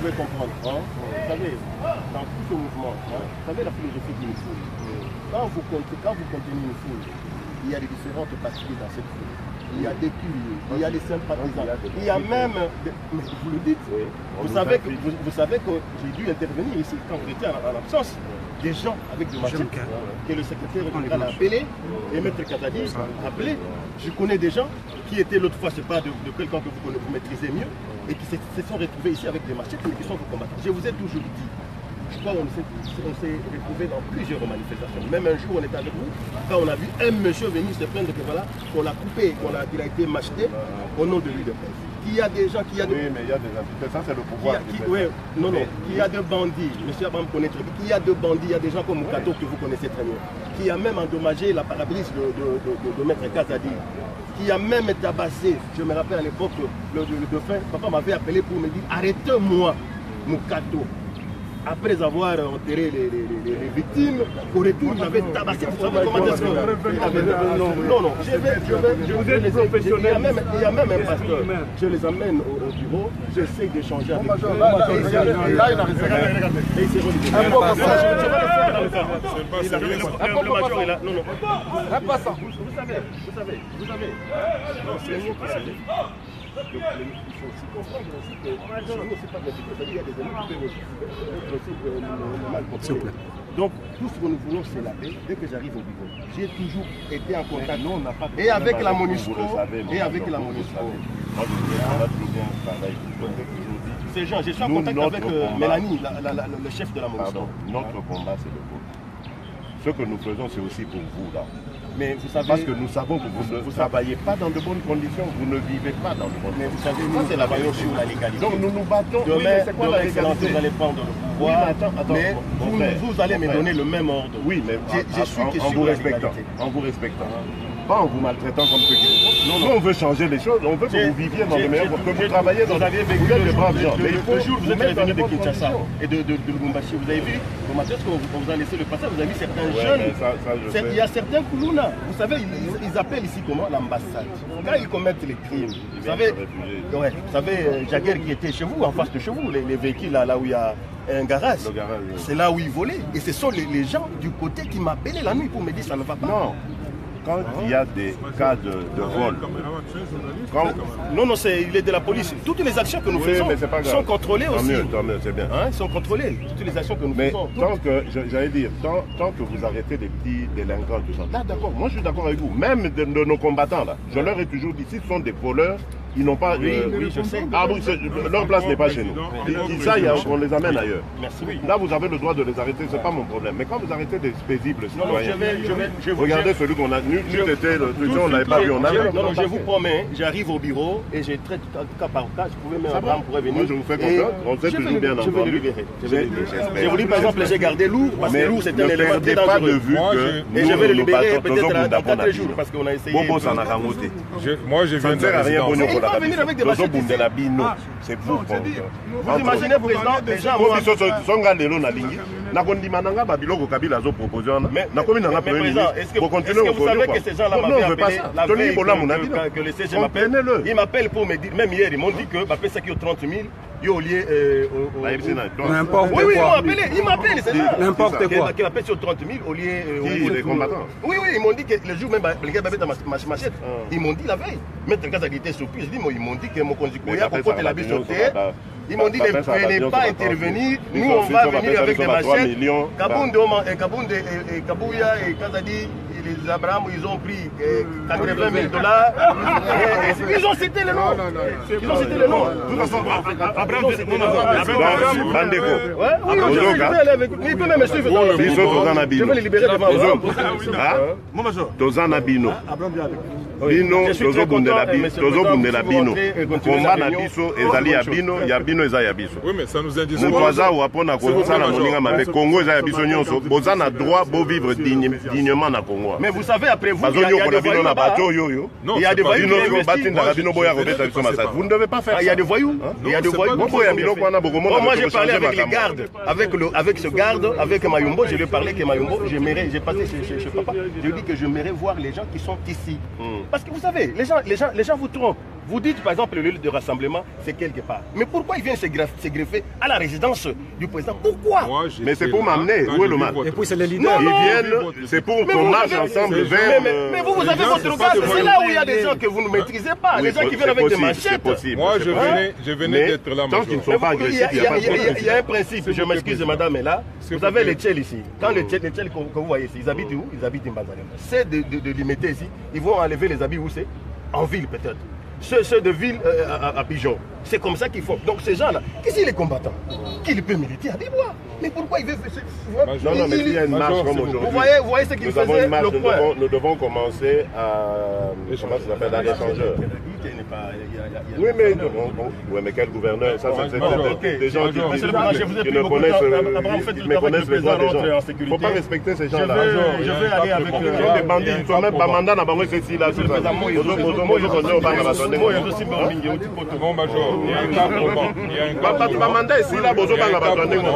pouvez comprendre. Hein? Vous savez, dans tout ce mouvement, hein, vous savez la philosophie d'une foule. Quand vous contenez une foule, il y a les différentes parties dans cette foule. Il y a des curieux, il y a des sympathisants, il y a même, mais vous le dites, vous savez que j'ai dû intervenir ici quand vous étiez en absence. Des gens avec des machettes que le secrétaire général a appelé et Maître Kazadi a appelé. Je connais des gens qui étaient l'autre fois, je ne sais pas, de quelqu'un que vous maîtrisez mieux et qui se sont retrouvés ici avec des machettes mais qui sont vos combattants. Je vous ai toujours dit. Quand on s'est retrouvés dans plusieurs manifestations. Même un jour, on était avec vous, quand on a vu un monsieur venir se plaindre que voilà, qu'on l'a coupé, qu'il a été macheté au nom de lui de presse. Il y a des gens qui... Oui, mais il y a des entités, ça c'est le pouvoir. Il y a des bandits, monsieur Abam connaît très bien, il y a des bandits, il y a des gens comme Mukato que vous connaissez très bien, qui a même endommagé la parabrise de Maître Kazadi, qui a même tabassé, je me rappelle à l'époque, le dauphin, papa m'avait appelé pour me dire arrêtez-moi, Mukato. Après avoir enterré les victimes, au retour, j'avais tabassé. Vous savez comment est-ce que... Non, je vous ai professionnel. Il y a même un pasteur. Je les amène au bureau, j'essaie d'échanger avec eux. Là, il a regardez. Et il s'est relié. Le major est là. Non. Vous savez. Non, c'est nous qui savons. Donc, il faut aussi comprendre aussi que chez nous, c'est pas de la sécurité, il y a des amis qui peuvent aussi mal comprendre. Donc, tout ce que nous voulons, c'est la paix. Dès que j'arrive au bureau, j'ai toujours été en contact et avec la MONUSCO. Et avec la MONUSCO. Ces gens, je suis en contact avec Mélanie, le chef de la MONUSCO. Notre combat, c'est le vôtre. Ce que nous faisons, c'est aussi pour vous, là. Mais vous savez, parce que nous savons que vous ne travaillez pas dans de bonnes conditions, vous ne vivez pas dans de bonnes conditions. Mais vous savez, ça c'est la violence sur la légalité. Donc nous nous battons. Demain, vous allez prendre le pouvoir, mais vous allez me donner le même ordre. Oui, mais je suis en vous respectant. En vous respectant. Pas en vous maltraitant comme ceux qui vous font. Non, on veut changer les choses, on veut que vous viviez dans le meilleur, que vous travailliez dans vous êtes des braves gens. Le jour où vous êtes revenu de Kinshasa et de Lubumbashi, vous avez vu, au matin, qu'on vous a laissé le passage, vous avez vu certains jeunes. Il y a certains Koulouna, vous savez, ils appellent ici comment l'ambassade. Quand ils commettent les crimes, vous savez, Jaguer qui était chez vous, en face de chez vous, les véhicules là où il y a un garage, c'est là où ils volaient. Et ce sont les gens du côté qui m'appelaient la nuit pour me dire ça ne va pas. Non. Quand il y a des cas de vol, non, il est de la police. Toutes les actions que nous faisons sont contrôlées aussi. Tant mieux, c'est bien. Hein, sont contrôlées, toutes les actions que nous faisons. Tant que, j'allais dire, tant que vous arrêtez les petits délinquants, tout ça, là d'accord, moi je suis d'accord avec vous. Même de nos combattants, là, je leur ai toujours dit, s'ils sont des voleurs, ils n'ont pas... Oui, je sais. Ah oui, leur place n'est pas chez nous. Ça, on les amène ailleurs. Merci. Là, vous avez le droit de les arrêter, ce n'est pas mon problème. Mais quand vous arrêtez des paisibles citoyens, je regardez celui qu'on a... on n'avait pas vu, on avait... Non, je vous promets, j'arrive au bureau et je traite cas par cas. Je pouvais même Abraham pourrait venir. Moi, je vous fais confiance, on s'est toujours bien entendu. Je vais le libérer. J'ai voulu, par exemple, j'ai gardé Lou, parce que Lou, c'était un élément très dangereux. Ne perdez pas de vue que... Et je vais le libérer peut-être dans 4 jours, parce qu'on a essayé... Bobo, ça n'a rien ôté. Moi, je viens de la résidence. Il va venir avec des machettes. C'est vous. Vous imaginez, président, les gens... Est-ce que vous savez que ces gens-là m'avaient appelé la veille que le CG m'appelle? Ils m'appellent pour me dire, même hier, ils m'ont dit que ça qui est 30 000, il y a au lieu... N'importe quoi. Oui, ils m'appellent, c'est ça. N'importe quoi. Qui m'appellent sur 30 000 au lieu... Les combattants. Oui, ils m'ont dit que le jour même, les gars avaient dans ma machette. Ils m'ont dit la veille. Maître Kazadi était surpris. Je dis, ils m'ont dit que mon conducteur, au côté de la biche sur terre, ils m'ont dit ne venez pas intervenir, nous on va venir avec des machettes. Kabouya et Kazadi, les Abraham, ils ont pris 80 000 $. Ils ont cité le nom. Ils ont cité le nom. De toute façon, Abraham, Bandeko. Oui, il peut même me suivre. Je vais les libérer devant vous. Tozana Bino. Bino, tozobundela Bino. Komba na biso ezali ya Bino, ya Bino eza ya biso. Oui, mais ça nous indique. Moutwaza ou apona kosala moninga mabe Congo eza ya biso nyonso. Bozana droit beau vivre dignement na Congo. Mais vous savez après vous il y a des voyous là-bas. Il y a des voyous. Vous ne devez pas faire ça. Il y a des voyous. Il y a des voyous. Moi j'ai parlé avec les gardes, avec ce garde, avec Mayumbo, je lui ai parlé que Mayumbo, j'ai passé chez papa, je lui ai dit que j'aimerais voir les gens qui sont ici. Parce que vous savez, les gens vous trompent. Vous dites par exemple le lieu de rassemblement, c'est quelque part. Mais pourquoi il vient se greffer à la résidence du président? Pourquoi? Mais c'est pour m'amener. Où est le match? Et puis c'est les leaders. Ils viennent, c'est pour qu'on marche ensemble vers... Mais vous avez votre base. C'est là où il y a des gens que vous ne maîtrisez pas. Les gens qui viennent avec des machettes. Moi, je venais d'être là. Tant qu'ils ne sont pas agressifs, il n'y a pas de problème. Il y a un principe, je m'excuse madame est là. Vous avez les Tchèles ici. Quand les Tchèles que vous voyez ici, ils habitent où? Ils habitent en Bazalem. C'est de limiter ici. Ils vont enlever les habits où c'est? En ville peut-être. Ceux de ville à Pigeon. C'est comme ça qu'il faut. Donc ces gens-là, qu'est-ce qu'il est combattant? Qu'il peut militer à Bibois? Mais pourquoi il veut faire ça? Non, mais il y a une marche comme aujourd'hui. Vous voyez ce qu'il faisait le point. Nous devons commencer à... Comment ça s'appelle? À l'échangeur. Oui, mais quel gouverneur? Ça, c'est des gens qui ne connaissent les droits des gens. Il ne faut pas respecter ces gens-là. Je vais aller avec des bandits, ils ne sont même pas mandats dans le ceci là. Bon, Major, il y a un cas probant. Il y a un cas probant. Pas mandat ici là, bozo banga batande ngo.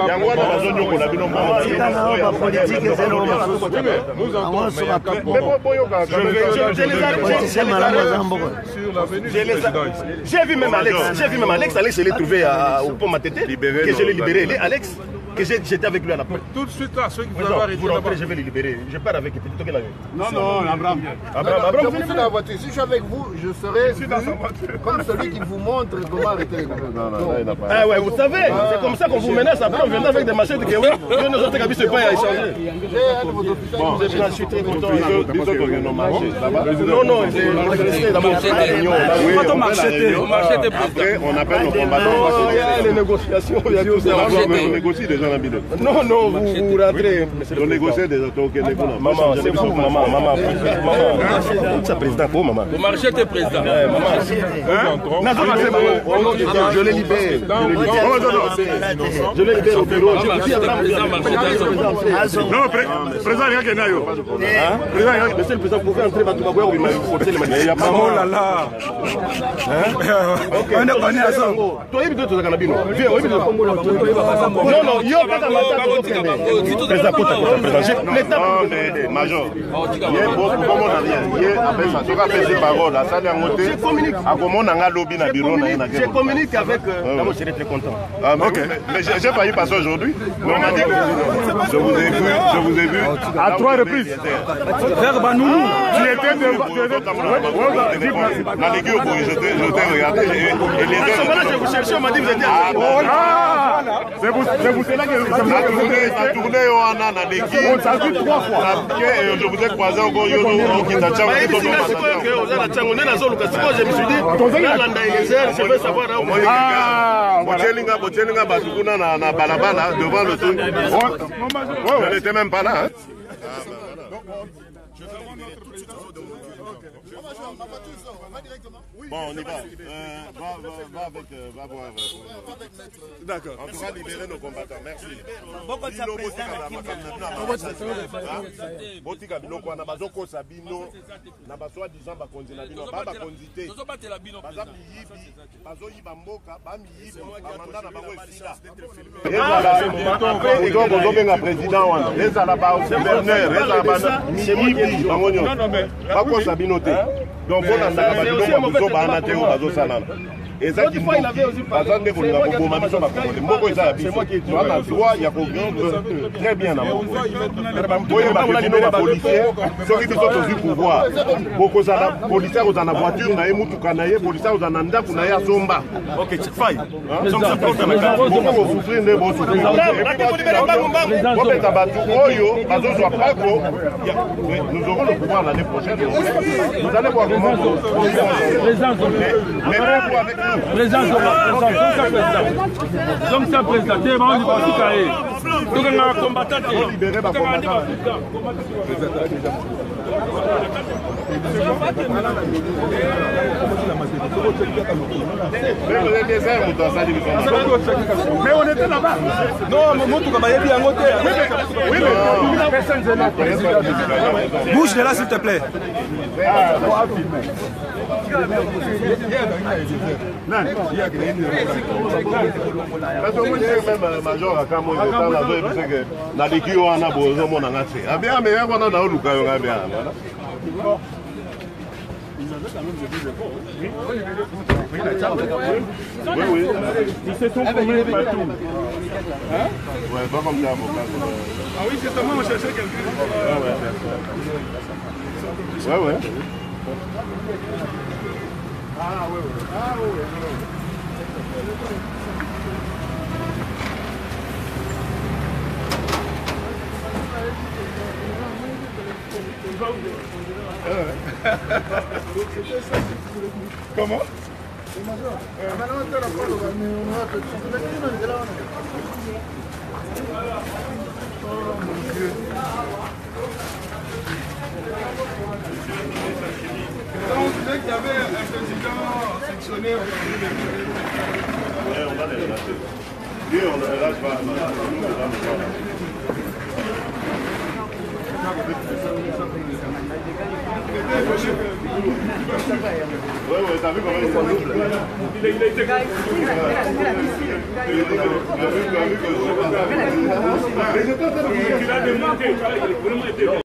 Yango na bazo nyoko na bino mama. Nous entendons, mais il y a un cas probant. J'ai vu même Alex aller se les trouver au pont Matete, que je l'ai libéré. Alex, que j'étais avec lui à la porte. Tout de suite là, ceux qui vous avez arrêté vous rentrez, je vais les libérer. Je pars avec eux. Non, Abraham. Abraham, vous êtes dans la voiture. Si je suis avec vous, je serai comme celui qui vous montre comment arrêter les gouvernements. Ah ouais, vous savez, c'est comme ça qu'on vous menace. Après, on vient avec des machettes que oui, nous autres cabis se pas à échanger. Bon, je suis très content. Non, j'ai resté dans mon réunion. Après, on appelle nos combattants. Il y a les négociations, il y a tout ça. On négocie déjà la bidon. Non, vous rentrez. On négocie des autos. Maman, c'est vous, maman. C'est président, pour maman. Vous marchez tes présidents. Je l'ai libéré. Je l'ai libéré au bureau. Non, président, il y a quelqu'un là. Monsieur le président, vous pouvez entrer dans le Bagoué ou il m'a forcé les manifestations. Oh là là. On est à ça. Toi, il doit être Viens, non, il y a pas de président. Non, mais major. Il y a beaucoup de rien. Il y a après ça, tu vas faire ces paroles. Ça, c'est un côté. À comment on a lobby dans le bureau. Je communique avec. Moi, je serais très content. Ok. Mais j'ai failli passer aujourd'hui. Je vous ai vu. À 3 reprises. Frère Banoulou. Tu étais dans les gueux, je t'ai regardé. Et les autres. Je vous cherchais, on m'a dit que vous étiez à c'est vous cela que vous avez tourné au Anna dans l'équipe. On t'a vu 3 fois. Je vous ai croisé encore. Je me suis dit, je veux savoir. Devant le truc. Je n'étais même pas là. Bon, on y va. Va voir. D'accord. On va libérer nos combattants. Merci. Très bien. Nous aurons le pouvoir l'année prochaine. Vous allez voir comment. Mais vous avec nous. Président, comme ça, président. Donc, on a combattant. Libérer ma combattant. Mais on était là-bas. Non, mais moi, tout comme il y a bien côté. Oui, mais bouge de là, s'il te plaît. Oui. Ils se sont promenés partout. Ouais, pas comme ça, avocat. Ah oui, justement, on cherchait quelqu'un. Ouais. Ah oui. Comment? On disait qu'il y avait un président sectionnaire. On va les relâcher. Lui, on le relâche pas. Ouais, t'as vu comment il s'en double. Il a été Il a vu que je ne sais pas. il a démonté. Il a vraiment été